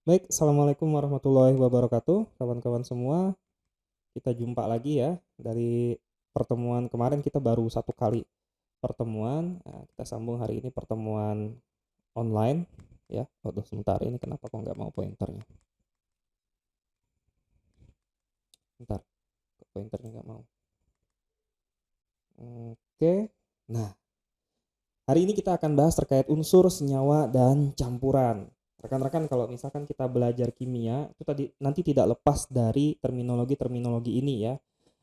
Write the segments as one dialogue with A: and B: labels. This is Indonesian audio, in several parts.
A: Baik, assalamualaikum warahmatullahi wabarakatuh, kawan-kawan semua. Kita jumpa lagi ya. Dari pertemuan kemarin kita baru satu kali pertemuan. Nah, kita sambung hari ini pertemuan online ya. Waduh, sebentar ini kenapa kok nggak mau pointernya? Bentar, kok pointernya nggak mau. Oke. Nah, hari ini kita akan bahas terkait unsur, senyawa, dan campuran. Rekan-rekan, kalau misalkan kita belajar kimia, itu tadi nanti tidak lepas dari terminologi-terminologi ini ya.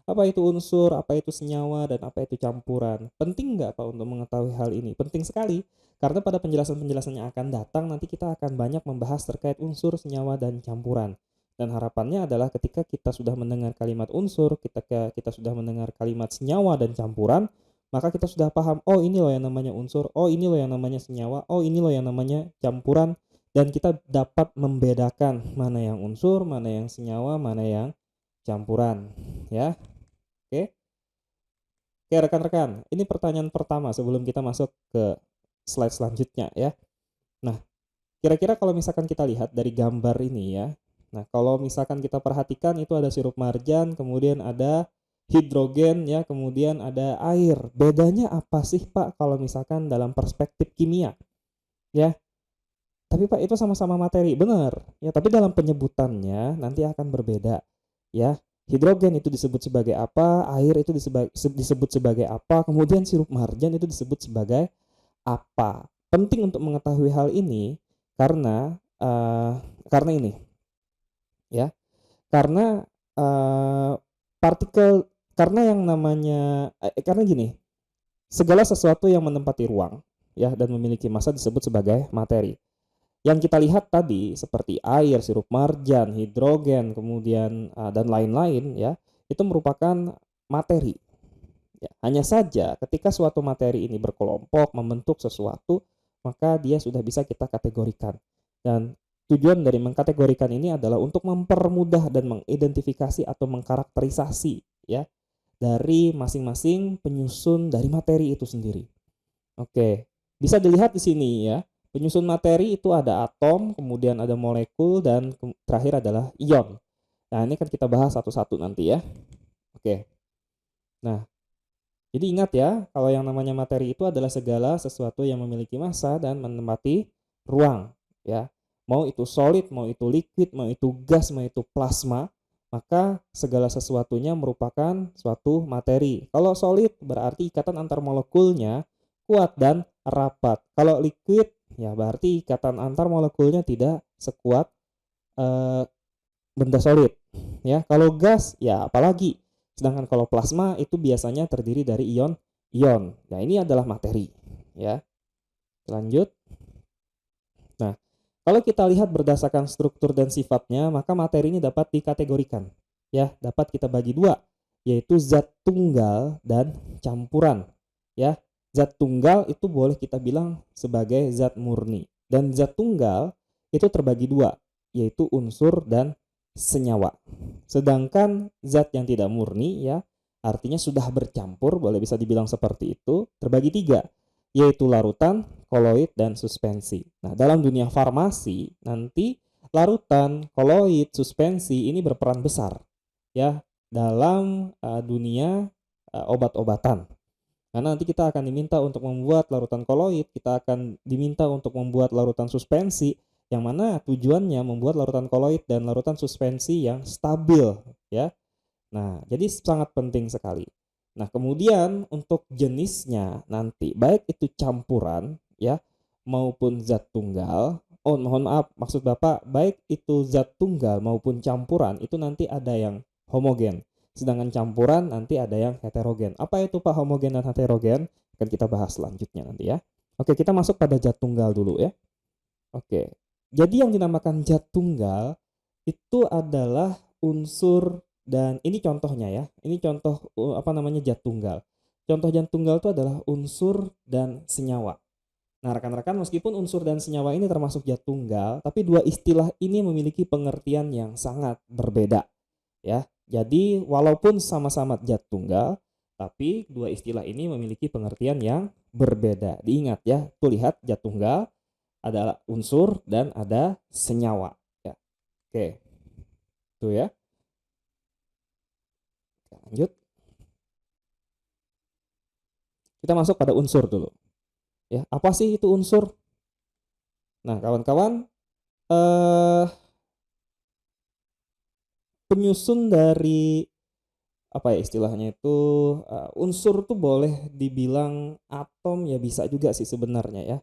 A: Apa itu unsur, apa itu senyawa, dan apa itu campuran. Penting nggak Pak untuk mengetahui hal ini? Penting sekali, karena pada penjelasan-penjelasan yang akan datang nanti kita akan banyak membahas terkait unsur, senyawa, dan campuran. Dan harapannya adalah ketika kita sudah mendengar kalimat unsur, ketika kita sudah mendengar kalimat senyawa dan campuran, maka kita sudah paham, oh ini loh yang namanya unsur, oh ini loh yang namanya senyawa, oh ini loh yang namanya campuran, dan kita dapat membedakan mana yang unsur, mana yang senyawa, mana yang campuran, ya. Oke. Oke, rekan-rekan, ini pertanyaan pertama sebelum kita masuk ke slide selanjutnya ya. Nah, kira-kira kalau misalkan kita lihat dari gambar ini ya. Nah, kalau misalkan kita perhatikan itu ada sirup marjan, kemudian ada hidrogen ya, kemudian ada air. Bedanya apa sih, Pak, kalau misalkan dalam perspektif kimia? Ya, tapi Pak itu sama-sama materi, benar. Ya, tapi dalam penyebutannya nanti akan berbeda. Ya, hidrogen itu disebut sebagai apa, air itu disebut sebagai apa, kemudian sirup marjan itu disebut sebagai apa. Penting untuk mengetahui hal ini karena karena ini ya, karena partikel karena yang namanya karena gini, segala sesuatu yang menempati ruang ya dan memiliki massa disebut sebagai materi. Yang kita lihat tadi seperti air, sirup marjan, hidrogen, kemudian dan lain-lain ya, itu merupakan materi. Ya, hanya saja ketika suatu materi ini berkelompok membentuk sesuatu, maka dia sudah bisa kita kategorikan. Dan tujuan dari mengkategorikan ini adalah untuk mempermudah dan mengidentifikasi atau mengkarakterisasi ya dari masing-masing penyusun dari materi itu sendiri. Oke, bisa dilihat di sini ya. Penyusun materi itu ada atom, kemudian ada molekul, dan terakhir adalah ion. Nah, ini kan kita bahas satu-satu nanti ya. Oke. Nah, jadi ingat ya, kalau yang namanya materi itu adalah segala sesuatu yang memiliki massa dan menempati ruang, ya. Mau itu solid, mau itu liquid, mau itu gas, mau itu plasma, maka segala sesuatunya merupakan suatu materi. Kalau solid berarti ikatan antar molekulnya kuat dan rapat. Kalau liquid ya berarti ikatan antar molekulnya tidak sekuat eh, benda solid ya. Kalau gas ya apalagi. Sedangkan kalau plasma itu biasanya terdiri dari ion. Nah, ini adalah materi ya. Lanjut. Nah, kalau kita lihat berdasarkan struktur dan sifatnya, maka materi ini dapat dikategorikan ya, dapat kita bagi dua, yaitu zat tunggal dan campuran ya. Zat tunggal itu boleh kita bilang sebagai zat murni, dan zat tunggal itu terbagi dua, yaitu unsur dan senyawa. Sedangkan zat yang tidak murni ya, artinya sudah bercampur, boleh bisa dibilang seperti itu, terbagi tiga, yaitu larutan, koloid, dan suspensi. Nah, dalam dunia farmasi nanti larutan, koloid, suspensi ini berperan besar ya dalam dunia obat-obatan. Karena nanti kita akan diminta untuk membuat larutan koloid, kita akan diminta untuk membuat larutan suspensi, yang mana tujuannya membuat larutan koloid dan larutan suspensi yang stabil ya. Nah, jadi sangat penting sekali. Nah, kemudian untuk jenisnya nanti baik itu campuran ya maupun zat tunggal. Oh, mohon maaf, maksud Bapak baik itu zat tunggal maupun campuran itu nanti ada yang homogen. Sedangkan campuran nanti ada yang heterogen. Apa itu Pak homogen dan heterogen? Akan kita bahas selanjutnya nanti ya. Oke, kita masuk pada zat tunggal dulu ya. Oke. Jadi yang dinamakan zat tunggal itu adalah unsur, dan ini contohnya ya. Ini contoh apa namanya zat tunggal. Contoh zat tunggal itu adalah unsur dan senyawa. Nah, rekan-rekan, meskipun unsur dan senyawa ini termasuk zat tunggal, tapi dua istilah ini memiliki pengertian yang sangat berbeda ya. Jadi walaupun sama-sama zat tunggal, tapi dua istilah ini memiliki pengertian yang berbeda. Diingat ya, tuh lihat zat tunggal ada unsur dan ada senyawa ya. Oke, tuh ya. Lanjut. Kita masuk pada unsur dulu. Ya, apa sih itu unsur? Nah, kawan-kawan, penyusun dari apa ya istilahnya itu, unsur tuh boleh dibilang atom ya bisa juga sih sebenarnya ya.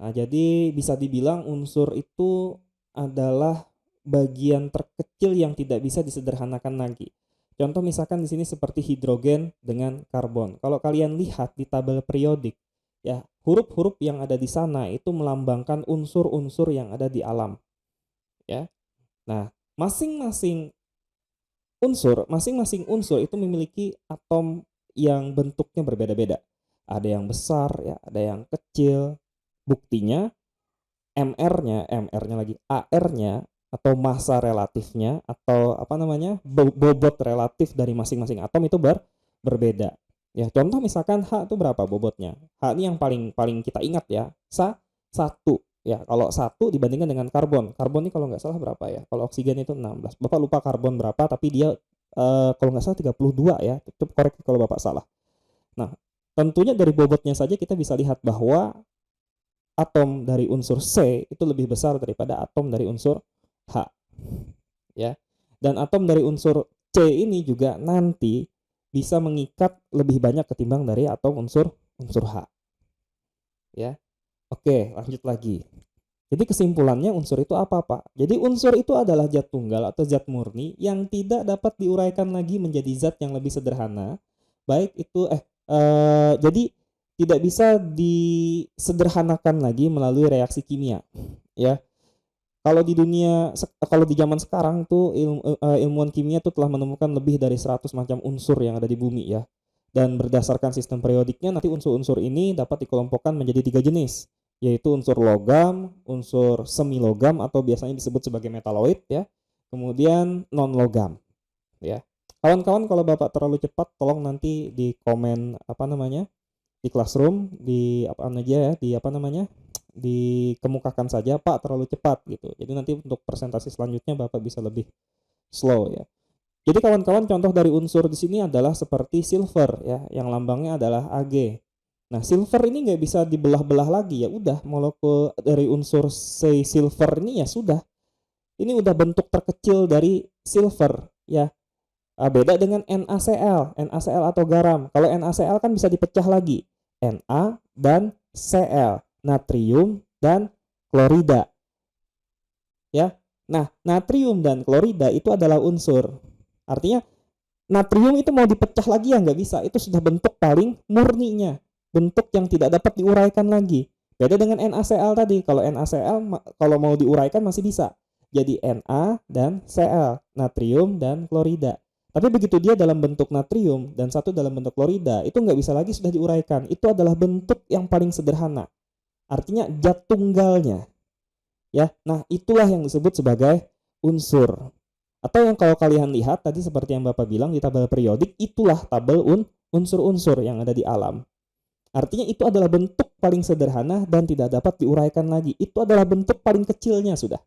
A: Nah, jadi bisa dibilang unsur itu adalah bagian terkecil yang tidak bisa disederhanakan lagi. Contoh misalkan di sini seperti hidrogen dengan karbon. Kalau kalian lihat di tabel periodik, ya huruf-huruf yang ada di sana itu melambangkan unsur-unsur yang ada di alam, ya. Nah, masing-masing unsur itu memiliki atom yang bentuknya berbeda-beda. Ada yang besar, ya, ada yang kecil. Buktinya MR-nya lagi, AR-nya atau massa relatifnya atau apa namanya bobot relatif dari masing-masing atom itu berbeda. Ya contoh misalkan H itu berapa bobotnya? H ini yang paling paling kita ingat ya, satu. Ya kalau satu dibandingkan dengan karbon. Karbon ini kalau nggak salah berapa ya? Kalau oksigen itu 16. Bapak lupa karbon berapa, tapi dia kalau nggak salah 32 ya. Cukup koreksi kalau Bapak salah. Nah, tentunya dari bobotnya saja kita bisa lihat bahwa atom dari unsur C itu lebih besar daripada atom dari unsur H, ya. Dan atom dari unsur C ini juga nanti bisa mengikat lebih banyak ketimbang dari atom unsur H, ya. Oke, lanjut lagi. Jadi kesimpulannya unsur itu apa, Pak? Jadi unsur itu adalah zat tunggal atau zat murni yang tidak dapat diuraikan lagi menjadi zat yang lebih sederhana, baik itu jadi tidak bisa disederhanakan lagi melalui reaksi kimia, ya. Kalau di zaman sekarang tuh ilmuwan kimia tuh telah menemukan lebih dari 100 macam unsur yang ada di bumi ya. Dan berdasarkan sistem periodiknya nanti unsur-unsur ini dapat dikelompokkan menjadi 3 jenis, yaitu unsur logam, unsur semi logam atau biasanya disebut sebagai metaloid ya. Kemudian non logam ya. Kawan-kawan kalau Bapak terlalu cepat tolong nanti di komen apa namanya? Di classroom di apa aja ya, di apa namanya? Dikemukakan saja Pak terlalu cepat gitu. Jadi nanti untuk presentasi selanjutnya Bapak bisa lebih slow ya. Jadi kawan-kawan contoh dari unsur di sini adalah seperti silver ya, yang lambangnya adalah Ag. Nah, silver ini nggak bisa dibelah-belah lagi ya, udah molekul dari unsur silver ini ya sudah. Ini udah bentuk terkecil dari silver ya. Beda dengan NaCl atau garam. Kalau NaCl kan bisa dipecah lagi. Na dan Cl, natrium dan klorida. Ya. Nah, natrium dan klorida itu adalah unsur. Artinya natrium itu mau dipecah lagi ya nggak bisa. Itu sudah bentuk paling murninya. Bentuk yang tidak dapat diuraikan lagi. Beda dengan NaCl tadi. Kalau NaCl kalau mau diuraikan masih bisa. Jadi Na dan Cl, natrium dan klorida. Tapi begitu dia dalam bentuk natrium dan satu dalam bentuk klorida, itu nggak bisa lagi sudah diuraikan. Itu adalah bentuk yang paling sederhana. Artinya zat tunggalnya. Ya, nah itulah yang disebut sebagai unsur. Atau yang kalau kalian lihat tadi seperti yang Bapak bilang di tabel periodik, itulah tabel unsur-unsur yang ada di alam. Artinya itu adalah bentuk paling sederhana dan tidak dapat diuraikan lagi. Itu adalah bentuk paling kecilnya sudah.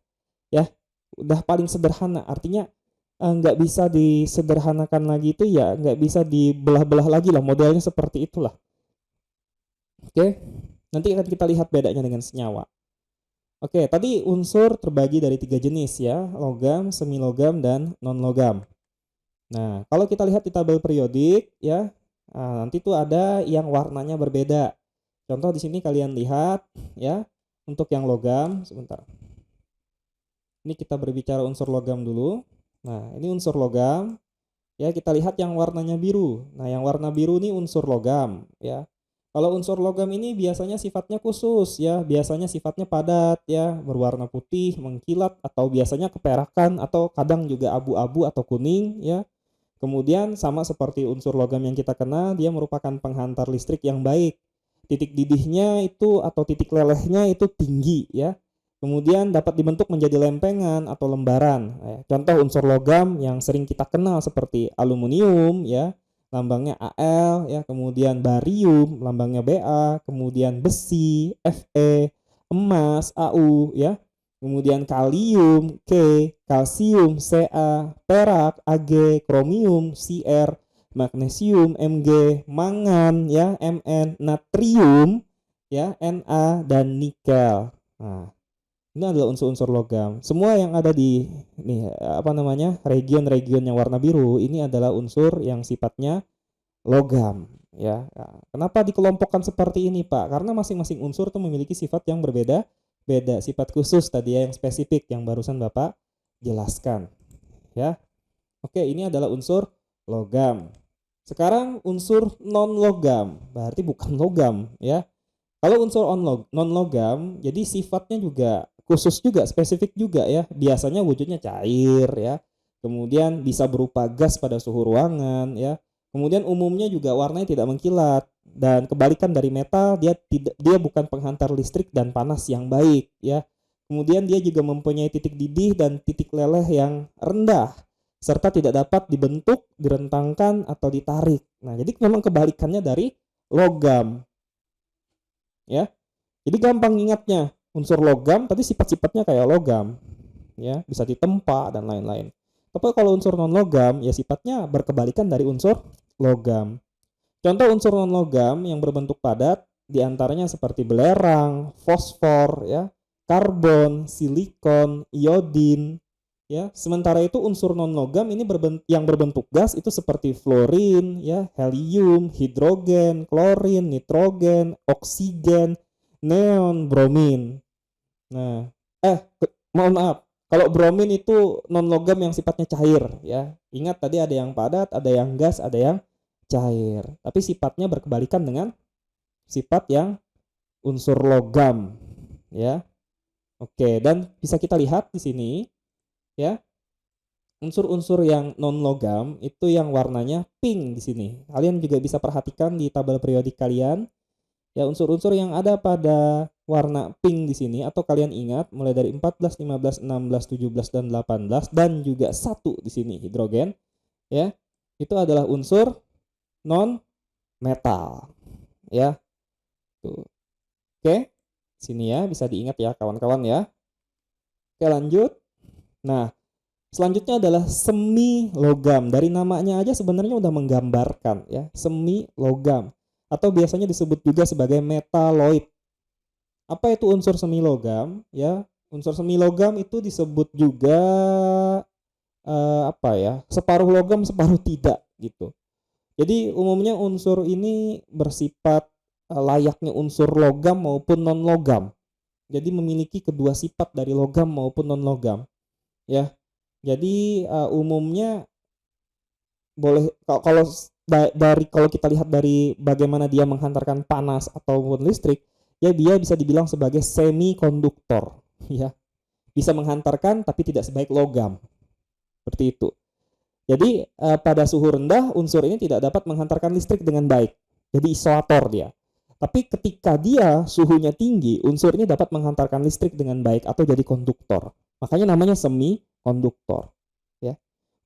A: Ya, udah paling sederhana. Artinya nggak bisa disederhanakan lagi itu ya nggak bisa dibelah-belah lagi lah, modelnya seperti itulah. Oke, nanti akan kita lihat bedanya dengan senyawa. Oke, tadi unsur terbagi dari 3 jenis ya, logam, semi logam dan non logam. Nah, kalau kita lihat di tabel periodik ya, nanti tuh ada yang warnanya berbeda. Contoh di sini kalian lihat ya, untuk yang logam, sebentar. Ini kita berbicara unsur logam dulu. Nah, ini unsur logam. Ya, kita lihat yang warnanya biru. Nah, yang warna biru ini unsur logam ya. Kalau unsur logam ini biasanya sifatnya khusus ya, biasanya sifatnya padat ya, berwarna putih, mengkilat atau biasanya keperakan atau kadang juga abu-abu atau kuning ya. Kemudian sama seperti unsur logam yang kita kenal, dia merupakan penghantar listrik yang baik. Titik didihnya itu atau titik lelehnya itu tinggi ya. Kemudian dapat dibentuk menjadi lempengan atau lembaran. Contoh unsur logam yang sering kita kenal seperti aluminium ya, lambangnya Al ya, kemudian barium lambangnya Ba, kemudian besi Fe, emas Au ya. kemudian kalium K, kalsium Ca, perak Ag, kromium Cr, magnesium Mg, mangan ya Mn, natrium ya Na, dan nikel. Nah, ini adalah unsur-unsur logam. Semua yang ada di nih apa namanya region-region yang warna biru ini adalah unsur yang sifatnya logam ya. Nah, kenapa dikelompokkan seperti ini, Pak? Karena masing-masing unsur tuh memiliki sifat yang berbeda-beda, sifat khusus tadi ya yang spesifik yang barusan Bapak jelaskan ya. Oke, ini adalah unsur logam. Sekarang unsur non logam, berarti bukan logam ya. Kalau unsur non logam, jadi sifatnya juga khusus juga, spesifik juga ya. Biasanya wujudnya cair ya. Kemudian bisa berupa gas pada suhu ruangan ya. Kemudian umumnya juga warnanya tidak mengkilat dan kebalikan dari metal, dia bukan penghantar listrik dan panas yang baik ya. Kemudian dia juga mempunyai titik didih dan titik leleh yang rendah serta tidak dapat dibentuk, direntangkan atau ditarik. Nah, jadi memang kebalikannya dari logam. Ya. Jadi gampang ingatnya, unsur logam tadi sifat-sifatnya kayak logam, ya, bisa ditempa dan lain-lain. Tapi kalau unsur non logam ya sifatnya berkebalikan dari unsur logam. Contoh unsur non logam yang berbentuk padat diantaranya seperti belerang, fosfor, ya, karbon, silikon, iodin, ya. Sementara itu unsur non logam ini yang berbentuk gas itu seperti fluorin, ya, helium, hidrogen, klorin, nitrogen, oksigen, neon, bromin. Nah, mohon maaf. Kalau bromin itu non logam yang sifatnya cair ya. Ingat tadi ada yang padat, ada yang gas, ada yang cair. Tapi sifatnya berkebalikan dengan sifat yang unsur logam ya. Oke, dan bisa kita lihat di sini ya. Unsur-unsur yang non logam itu yang warnanya pink di sini. Kalian juga bisa perhatikan di tabel periodik kalian. Ya, unsur-unsur yang ada pada warna pink di sini atau kalian ingat mulai dari 14, 15, 16, 17 dan 18 dan juga 1 di sini hidrogen ya. Itu adalah unsur non metal ya. Tuh. Oke. Sini ya bisa diingat ya kawan-kawan ya. Oke, lanjut. Nah, selanjutnya adalah semi logam. Dari namanya aja sebenarnya udah menggambarkan ya, semi logam atau biasanya disebut juga sebagai metaloid. Apa itu unsur semi logam? Ya, unsur semi logam itu disebut juga apa ya? Separuh logam, separuh tidak gitu. Jadi umumnya unsur ini bersifat layaknya unsur logam maupun non logam. Jadi memiliki kedua sifat dari logam maupun non logam. Ya. Jadi umumnya boleh kalau kita lihat dari bagaimana dia menghantarkan panas ataupun listrik, ya dia bisa dibilang sebagai semikonduktor, ya. Bisa menghantarkan tapi tidak sebaik logam. Seperti itu. Jadi pada suhu rendah unsur ini tidak dapat menghantarkan listrik dengan baik. Jadi isolator dia. Tapi ketika dia suhunya tinggi, unsur ini dapat menghantarkan listrik dengan baik atau jadi konduktor. Makanya namanya semikonduktor. Ya.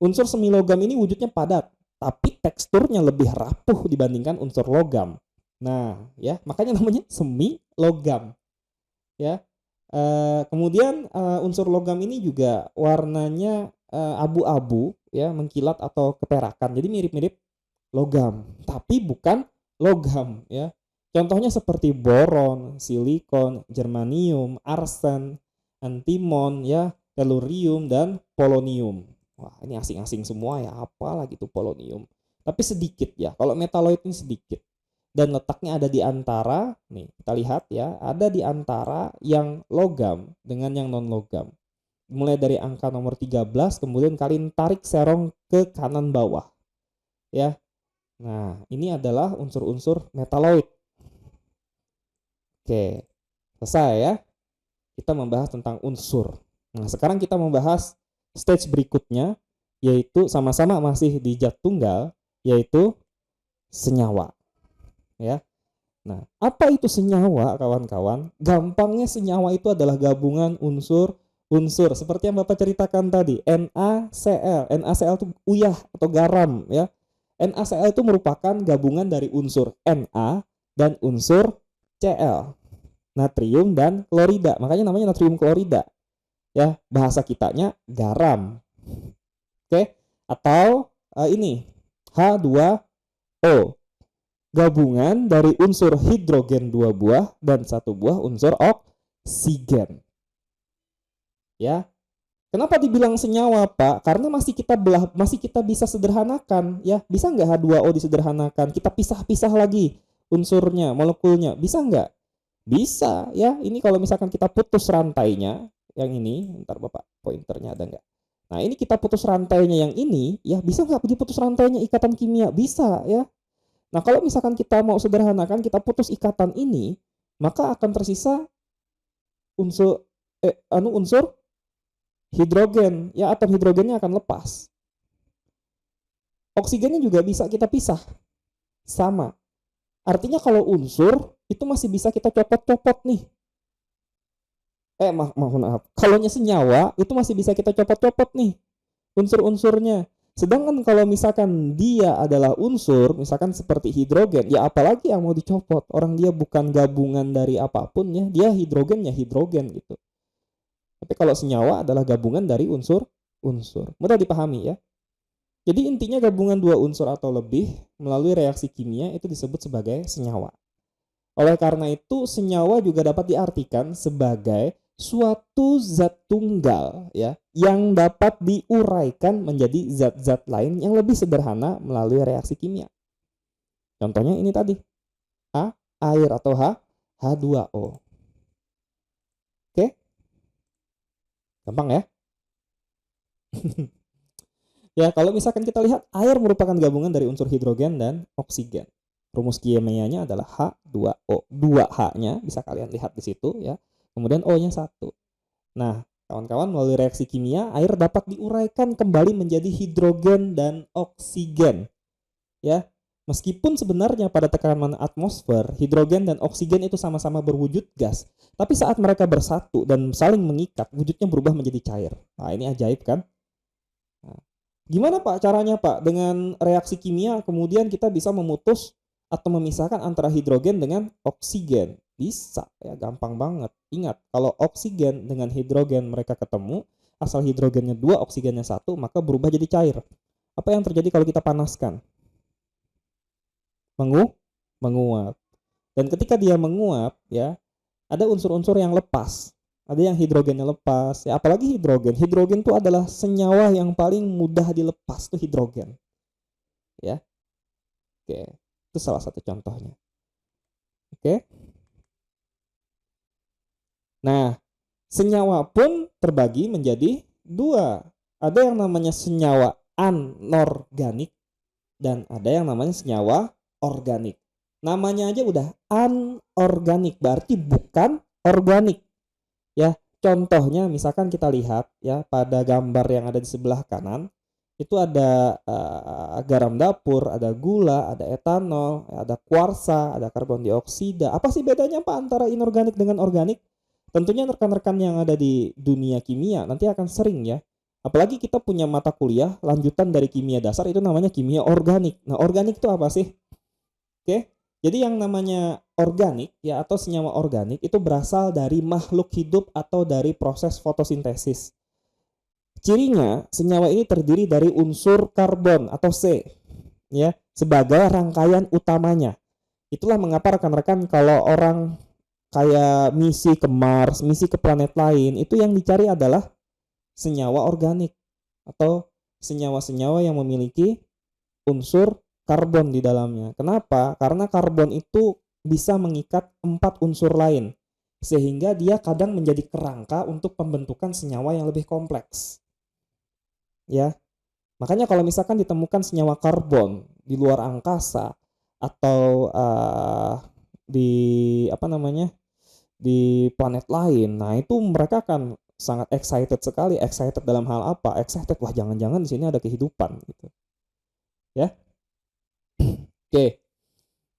A: Unsur semi logam ini wujudnya padat, tapi teksturnya lebih rapuh dibandingkan unsur logam. Nah, ya, makanya namanya semi logam. Ya. Kemudian unsur logam ini juga warnanya abu-abu, ya, mengkilat atau keperakan. Jadi mirip-mirip logam, tapi bukan logam, ya. Contohnya seperti boron, silikon, germanium, arsen, antimon, ya, tellurium dan polonium. Wah, ini asing-asing semua ya, apalah gitu polonium. Tapi sedikit ya, kalau metaloid ini sedikit. Dan letaknya ada di antara, nih kita lihat ya, ada di antara yang logam dengan yang non logam. Mulai dari angka nomor 13, kemudian kalian tarik serong ke kanan bawah. Ya. Nah, ini adalah unsur-unsur metaloid. Oke, selesai ya. Kita membahas tentang unsur. Nah, sekarang kita membahas stage berikutnya, yaitu sama-sama masih di zat tunggal, yaitu senyawa. Ya. Nah, apa itu senyawa, kawan-kawan? Gampangnya senyawa itu adalah gabungan unsur seperti yang Bapak ceritakan tadi, NaCl. NaCl itu uyah atau garam ya. NaCl itu merupakan gabungan dari unsur Na dan unsur Cl, natrium dan klorida. Makanya namanya natrium klorida. Ya, bahasa kitanya garam. Oke, atau ini H2O, gabungan dari unsur hidrogen 2 buah dan 1 buah unsur oksigen. Ya. Kenapa dibilang senyawa, Pak? Karena masih kita belah, masih kita bisa sederhanakan, ya. Bisa nggak H2O disederhanakan? Kita pisah-pisah lagi unsurnya, molekulnya. Bisa nggak? Bisa, ya. Ini kalau misalkan kita putus rantainya, yang ini, ntar Bapak pointernya ada nggak? Nah, ini kita putus rantainya yang ini, ya. Bisa nggak diputus rantainya ikatan kimia? Bisa, ya. Nah, kalau misalkan kita mau sederhanakan, kita putus ikatan ini, maka akan tersisa unsur unsur hidrogen, ya, atom hidrogennya akan lepas. Oksigennya juga bisa kita pisah, sama. Artinya kalau unsur itu masih bisa kita copot-copot nih. Maaf. Kalau senyawa itu masih bisa kita copot-copot nih unsur-unsurnya. Sedangkan kalau misalkan dia adalah unsur, misalkan seperti hidrogen, ya apalagi yang mau dicopot. Orang dia bukan gabungan dari apapun ya, dia hidrogen ya hidrogen gitu. Tapi kalau senyawa adalah gabungan dari unsur-unsur. Mudah dipahami ya. Jadi intinya gabungan dua unsur atau lebih melalui reaksi kimia itu disebut sebagai senyawa. Oleh karena itu, senyawa juga dapat diartikan sebagai suatu zat tunggal ya yang dapat diuraikan menjadi zat-zat lain yang lebih sederhana melalui reaksi kimia. Contohnya ini tadi, air atau H2O. Oke? Gampang ya? Ya, kalau misalkan kita lihat air merupakan gabungan dari unsur hidrogen dan oksigen. Rumus kimianya adalah H2O. 2H-nya bisa kalian lihat di situ ya. Kemudian O-nya 1. Nah, kawan-kawan, melalui reaksi kimia air dapat diuraikan kembali menjadi hidrogen dan oksigen. Ya. Meskipun sebenarnya pada tekanan atmosfer, hidrogen dan oksigen itu sama-sama berwujud gas, tapi saat mereka bersatu dan saling mengikat, wujudnya berubah menjadi cair. Nah, ini ajaib kan? Nah, gimana Pak caranya Pak? Dengan reaksi kimia kemudian kita bisa memutus atau memisahkan antara hidrogen dengan oksigen. Bisa, ya gampang banget. Ingat, kalau oksigen dengan hidrogen mereka ketemu, asal hidrogennya 2, oksigennya 1, maka berubah jadi cair. Apa yang terjadi kalau kita panaskan? Menguap. Dan ketika dia menguap, ya, ada unsur-unsur yang lepas. Ada yang hidrogennya lepas, ya apalagi hidrogen. Hidrogen itu adalah senyawa yang paling mudah dilepas, tuh hidrogen. Ya. Oke, itu salah satu contohnya. Oke. Nah, senyawa pun terbagi menjadi 2. Ada yang namanya senyawa anorganik dan ada yang namanya senyawa organik. Namanya aja udah anorganik, berarti bukan organik. Ya, contohnya misalkan kita lihat ya pada gambar yang ada di sebelah kanan, itu ada garam dapur, ada gula, ada etanol, ada kuarsa, ada karbon dioksida. Apa sih bedanya Pak antara inorganik dengan organik? Tentunya rekan-rekan yang ada di dunia kimia nanti akan sering ya. Apalagi kita punya mata kuliah lanjutan dari kimia dasar itu namanya kimia organik. Nah, organik itu apa sih? Oke. Jadi yang namanya organik ya atau senyawa organik itu berasal dari makhluk hidup atau dari proses fotosintesis. Cirinya senyawa ini terdiri dari unsur karbon atau C ya sebagai rangkaian utamanya. Itulah mengapa rekan-rekan kalau orang kayak misi ke Mars, misi ke planet lain, itu yang dicari adalah senyawa organik atau senyawa-senyawa yang memiliki unsur karbon di dalamnya. Kenapa? Karena karbon itu bisa mengikat 4 unsur lain, sehingga dia kadang menjadi kerangka untuk pembentukan senyawa yang lebih kompleks. Ya, makanya kalau misalkan ditemukan senyawa karbon di luar angkasa atau di di planet lain, nah itu mereka akan sangat excited sekali. Excited dalam hal apa? Excited, wah jangan-jangan di sini ada kehidupan gitu. Ya. Oke.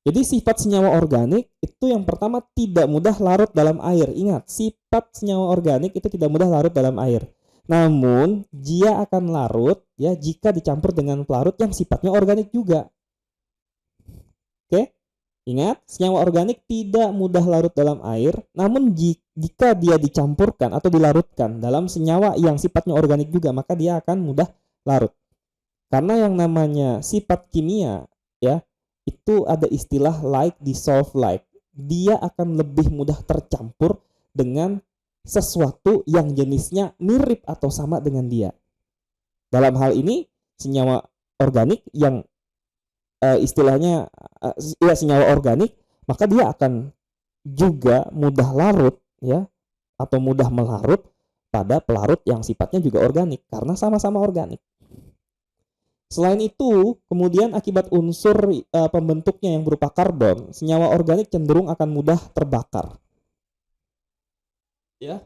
A: Jadi sifat senyawa organik itu yang pertama tidak mudah larut dalam air. Ingat, sifat senyawa organik itu tidak mudah larut dalam air. Namun, dia akan larut ya jika dicampur dengan pelarut yang sifatnya organik juga. Oke? Ingat, senyawa organik tidak mudah larut dalam air, namun jika dia dicampurkan atau dilarutkan dalam senyawa yang sifatnya organik juga, maka dia akan mudah larut. Karena yang namanya sifat kimia, ya, itu ada istilah like dissolve like. Dia akan lebih mudah tercampur dengan sesuatu yang jenisnya mirip atau sama dengan dia. Dalam hal ini, senyawa organik yang istilahnya ya senyawa organik, maka dia akan juga mudah larut, ya, atau mudah melarut pada pelarut yang sifatnya juga organik karena sama-sama organik. Selain itu, kemudian akibat unsur pembentuknya yang berupa karbon, senyawa organik cenderung akan mudah terbakar. Ya.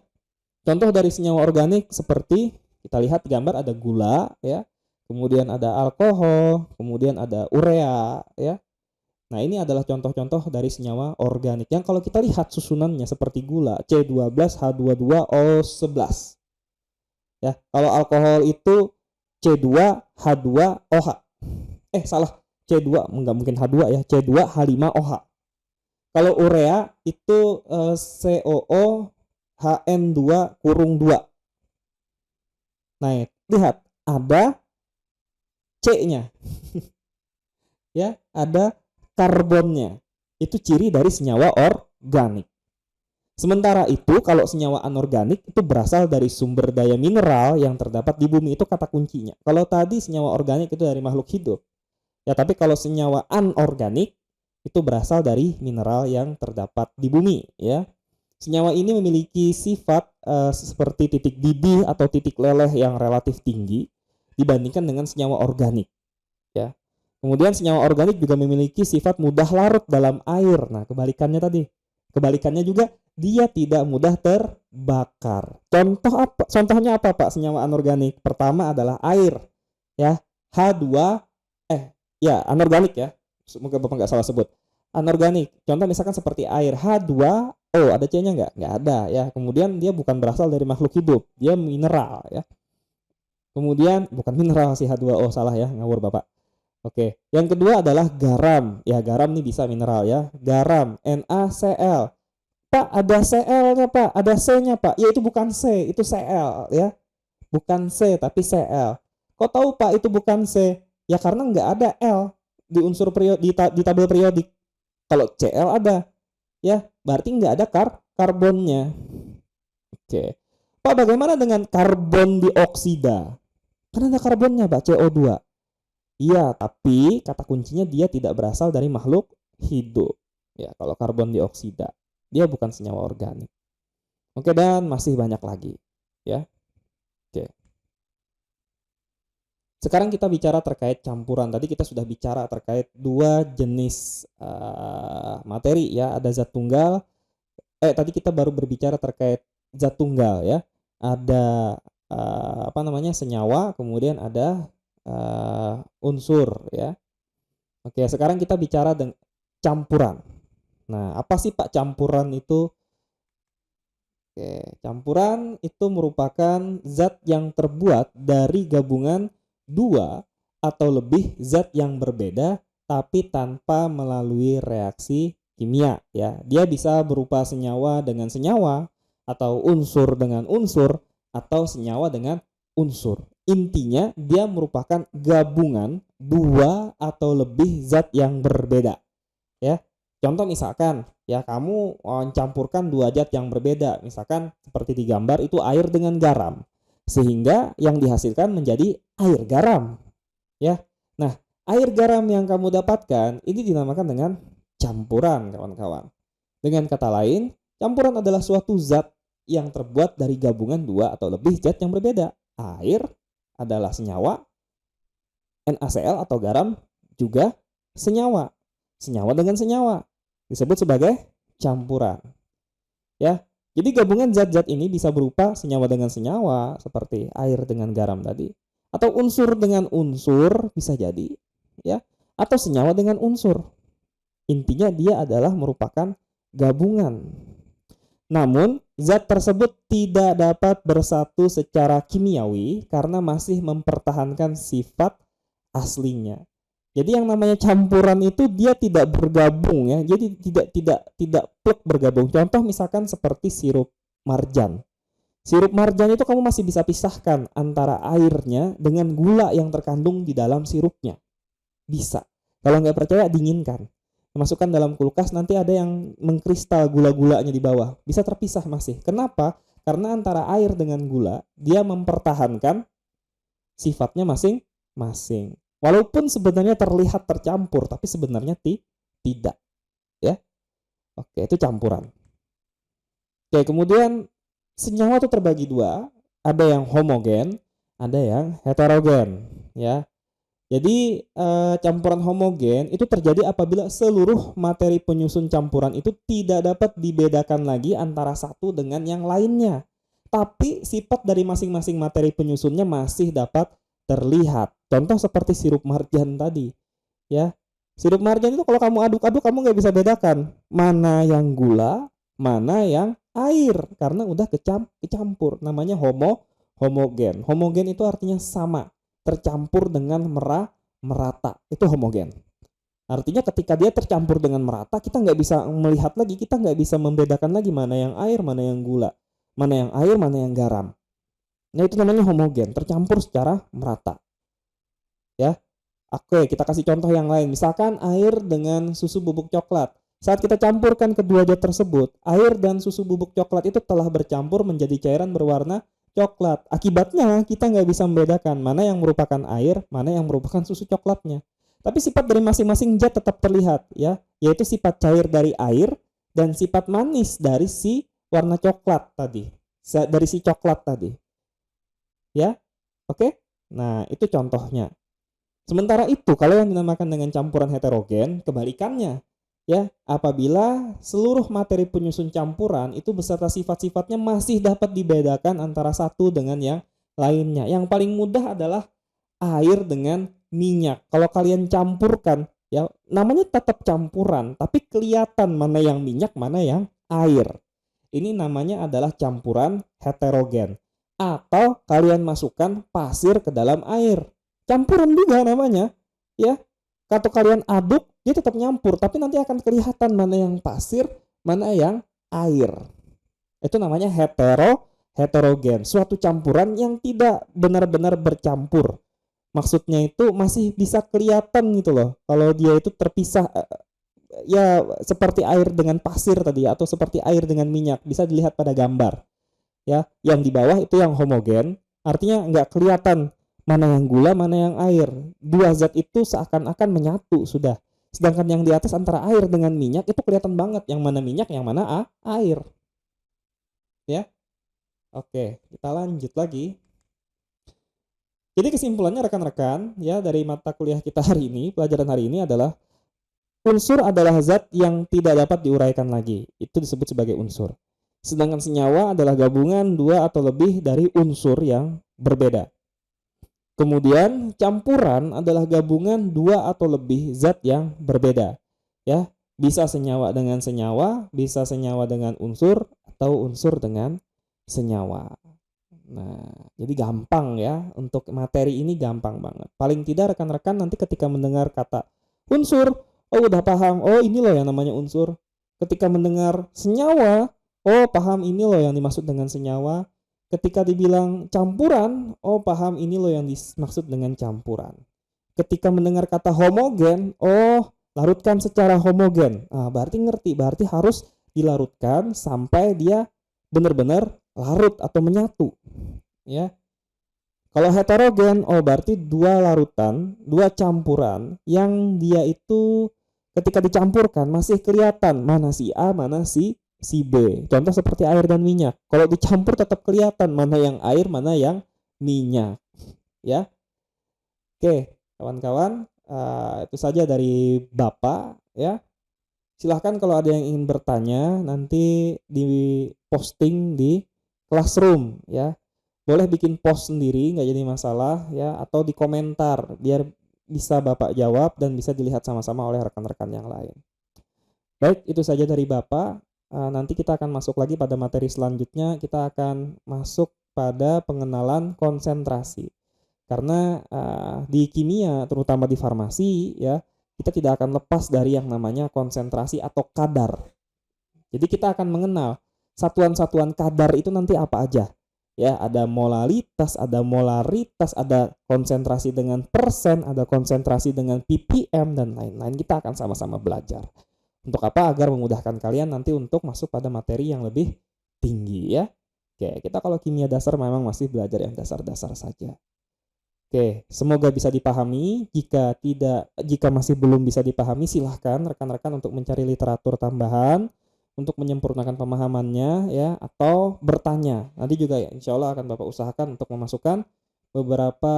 A: Contoh dari senyawa organik seperti kita lihat di gambar ada gula, ya. Kemudian ada alkohol, kemudian ada urea, ya. Nah, ini adalah contoh-contoh dari senyawa organik yang kalau kita lihat susunannya seperti gula, C12H22O11. Ya, kalau alkohol itu C2H2OH. Salah. C2 enggak mungkin H2 ya, C2H5OH. Kalau urea itu COOHN2-2. Nah, lihat ada C-nya. Ya, ada karbonnya. Itu ciri dari senyawa organik. Sementara itu, kalau senyawa anorganik itu berasal dari sumber daya mineral yang terdapat di bumi, itu kata kuncinya. Kalau tadi senyawa organik itu dari makhluk hidup. Ya, tapi kalau senyawa anorganik itu berasal dari mineral yang terdapat di bumi, ya. Senyawa ini memiliki sifat seperti titik didih atau titik leleh yang relatif tinggi dibandingkan dengan senyawa organik, ya. Kemudian senyawa organik juga memiliki sifat mudah larut dalam air. Nah, kebalikannya tadi. Kebalikannya juga dia tidak mudah terbakar. Contohnya apa, Pak, senyawa anorganik? Pertama adalah air, ya. H2 anorganik ya. Semoga Bapak nggak salah sebut. Anorganik. Contoh misalkan seperti air H2O, ada C-nya nggak? Nggak ada, ya. Kemudian dia bukan berasal dari makhluk hidup, dia mineral, ya. Kemudian bukan mineral sih H2O, salah ya, ngawur Bapak. Oke, yang kedua adalah garam. Ya, garam nih bisa mineral ya. Garam, NaCl. Pak, ada Cl-nya, Pak. Ada C-nya, Pak. Ya, itu bukan C, itu Cl ya. Bukan C tapi Cl. Kok tahu, Pak, itu bukan C? Ya karena nggak ada L di unsur di tabel periodik. Kalau Cl ada, ya berarti nggak ada karbonnya. Oke. Pak, bagaimana dengan karbon dioksida? Kan ada karbonnya, Pak, CO2. Iya, tapi kata kuncinya dia tidak berasal dari makhluk hidup. Ya, kalau karbon dioksida, dia bukan senyawa organik. Oke, dan masih banyak lagi, ya. Oke. Sekarang kita bicara terkait campuran. Tadi kita sudah bicara terkait dua jenis materi, ya. Ada zat tunggal. Tadi kita baru berbicara terkait zat tunggal, ya. Ada senyawa, kemudian ada unsur, ya. Oke, sekarang kita bicara dengan campuran. Nah, apa sih, Pak, campuran itu? Oke, campuran itu merupakan zat yang terbuat dari gabungan dua atau lebih zat yang berbeda tapi tanpa melalui reaksi kimia, ya. Dia bisa berupa senyawa dengan senyawa atau unsur dengan unsur atau senyawa dengan unsur. Intinya dia merupakan gabungan dua atau lebih zat yang berbeda, ya. Contoh misalkan, ya, kamu mencampurkan dua zat yang berbeda, misalkan seperti di gambar itu air dengan garam, sehingga yang dihasilkan menjadi air garam, ya. Nah, air garam yang kamu dapatkan ini dinamakan dengan campuran, kawan-kawan. Dengan kata lain, campuran adalah suatu zat yang terbuat dari gabungan dua atau lebih zat yang berbeda. Air adalah senyawa, NaCl atau garam juga senyawa. Senyawa dengan senyawa disebut sebagai campuran. Ya. Jadi gabungan zat-zat ini bisa berupa senyawa dengan senyawa seperti air dengan garam tadi, atau unsur dengan unsur bisa jadi, ya, atau senyawa dengan unsur. Intinya dia adalah merupakan gabungan. Namun, zat tersebut tidak dapat bersatu secara kimiawi karena masih mempertahankan sifat aslinya. Jadi yang namanya campuran itu dia tidak bergabung ya. Jadi tidak plek bergabung. Contoh misalkan seperti sirup marjan. Sirup marjan itu kamu masih bisa pisahkan antara airnya dengan gula yang terkandung di dalam sirupnya. Bisa. Kalau nggak percaya dinginkan. Masukkan dalam kulkas, nanti ada yang mengkristal gula-gulanya di bawah. Bisa terpisah masih. Kenapa? Karena antara air dengan gula dia mempertahankan sifatnya masing-masing. Walaupun sebenarnya terlihat tercampur, tapi sebenarnya tidak, ya. Oke, itu campuran. Oke, kemudian senyawa itu terbagi dua, ada yang homogen, ada yang heterogen, ya. Jadi campuran homogen itu terjadi apabila seluruh materi penyusun campuran itu tidak dapat dibedakan lagi antara satu dengan yang lainnya. Tapi sifat dari masing-masing materi penyusunnya masih dapat terlihat. Contoh seperti sirup marjan tadi, ya. Sirup marjan itu kalau kamu aduk-aduk kamu nggak bisa bedakan mana yang gula, mana yang air karena udah kecampur. Namanya homogen. Homogen itu artinya sama, tercampur dengan merata, itu homogen. Artinya ketika dia tercampur dengan merata, kita nggak bisa melihat lagi, kita nggak bisa membedakan lagi mana yang air, mana yang gula, mana yang air, mana yang garam. Nah itu namanya homogen, tercampur secara merata. Ya, oke, kita kasih contoh yang lain. Misalkan air dengan susu bubuk coklat. Saat kita campurkan kedua zat tersebut, air dan susu bubuk coklat itu telah bercampur menjadi cairan berwarna coklat. Akibatnya kita nggak bisa membedakan mana yang merupakan air, mana yang merupakan susu coklatnya. Tapi sifat dari masing-masing zat tetap terlihat, ya, yaitu sifat cair dari air dan sifat manis dari si warna coklat tadi, dari si coklat tadi, ya, oke. Nah itu contohnya. Sementara itu kalau yang dinamakan dengan campuran heterogen, kebalikannya. Ya, apabila seluruh materi penyusun campuran itu beserta sifat-sifatnya masih dapat dibedakan antara satu dengan yang lainnya. Yang paling mudah adalah air dengan minyak. Kalau kalian campurkan, ya namanya tetap campuran, tapi kelihatan mana yang minyak, mana yang air. Ini namanya adalah campuran heterogen. Atau kalian masukkan pasir ke dalam air. Campuran juga namanya, ya. Atau kalian aduk, dia tetap nyampur, tapi nanti akan kelihatan mana yang pasir, mana yang air. Itu namanya heterogen, suatu campuran yang tidak benar-benar bercampur. Maksudnya itu masih bisa kelihatan gitu loh, kalau dia itu terpisah, ya seperti air dengan pasir tadi, atau seperti air dengan minyak, bisa dilihat pada gambar. Ya, yang di bawah itu yang homogen, artinya nggak kelihatan mana yang gula, mana yang air. Dua zat itu seakan-akan menyatu sudah. Sedangkan yang di atas antara air dengan minyak itu kelihatan banget yang mana minyak, yang mana air. Ya. Oke, kita lanjut lagi. Jadi kesimpulannya rekan-rekan, ya, dari mata kuliah kita hari ini, pelajaran hari ini adalah unsur adalah zat yang tidak dapat diuraikan lagi. Itu disebut sebagai unsur. Sedangkan senyawa adalah gabungan dua atau lebih dari unsur yang berbeda. Kemudian campuran adalah gabungan dua atau lebih zat yang berbeda. Ya, bisa senyawa dengan senyawa, bisa senyawa dengan unsur, atau unsur dengan senyawa. Nah, jadi gampang ya, untuk materi ini gampang banget. Paling tidak rekan-rekan nanti ketika mendengar kata unsur, oh udah paham, oh ini loh yang namanya unsur. Ketika mendengar senyawa, oh paham ini loh yang dimaksud dengan senyawa. Ketika dibilang campuran, oh paham ini loh yang dimaksud dengan campuran. Ketika mendengar kata homogen, oh larutkan secara homogen. Nah, berarti ngerti, berarti harus dilarutkan sampai dia benar-benar larut atau menyatu. Ya. Kalau heterogen, oh berarti dua larutan, dua campuran yang dia itu ketika dicampurkan masih kelihatan mana si A, mana si B. Contoh seperti air dan minyak. Kalau dicampur tetap kelihatan mana yang air, mana yang minyak. Ya. Oke, kawan-kawan, itu saja dari Bapak, ya. Silahkan kalau ada yang ingin bertanya nanti di posting di Classroom, ya. Boleh bikin post sendiri, nggak jadi masalah, ya, atau di komentar biar bisa Bapak jawab dan bisa dilihat sama-sama oleh rekan-rekan yang lain. Baik, itu saja dari Bapak. Nanti kita akan masuk lagi pada materi selanjutnya. Kita akan masuk pada pengenalan konsentrasi. Karena di kimia, terutama di farmasi ya, kita tidak akan lepas dari yang namanya konsentrasi atau kadar. Jadi kita akan mengenal satuan-satuan kadar itu nanti apa aja. Ya, ada molalitas, ada molaritas, ada konsentrasi dengan persen, ada konsentrasi dengan ppm dan lain-lain. Kita akan sama-sama belajar. Untuk apa? Agar memudahkan kalian nanti untuk masuk pada materi yang lebih tinggi ya. Oke, kita kalau kimia dasar memang masih belajar yang dasar-dasar saja. Oke, semoga bisa dipahami. Jika masih belum bisa dipahami, silahkan rekan-rekan untuk mencari literatur tambahan untuk menyempurnakan pemahamannya ya, atau bertanya. Nanti juga ya, insya Allah akan Bapak usahakan untuk memasukkan beberapa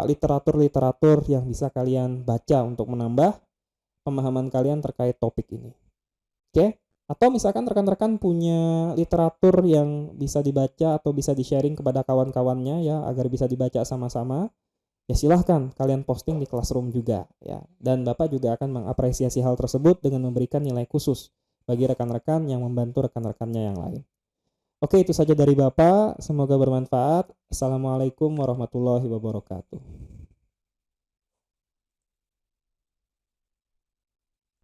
A: literatur-literatur yang bisa kalian baca untuk menambah pemahaman kalian terkait topik ini. Oke? Atau misalkan rekan-rekan punya literatur yang bisa dibaca atau bisa di-sharing kepada kawan-kawannya ya, agar bisa dibaca sama-sama, ya silahkan kalian posting di Classroom juga ya. Dan Bapak juga akan mengapresiasi hal tersebut dengan memberikan nilai khusus bagi rekan-rekan yang membantu rekan-rekannya yang lain. Oke, itu saja dari Bapak. Semoga bermanfaat. Assalamualaikum warahmatullahi wabarakatuh.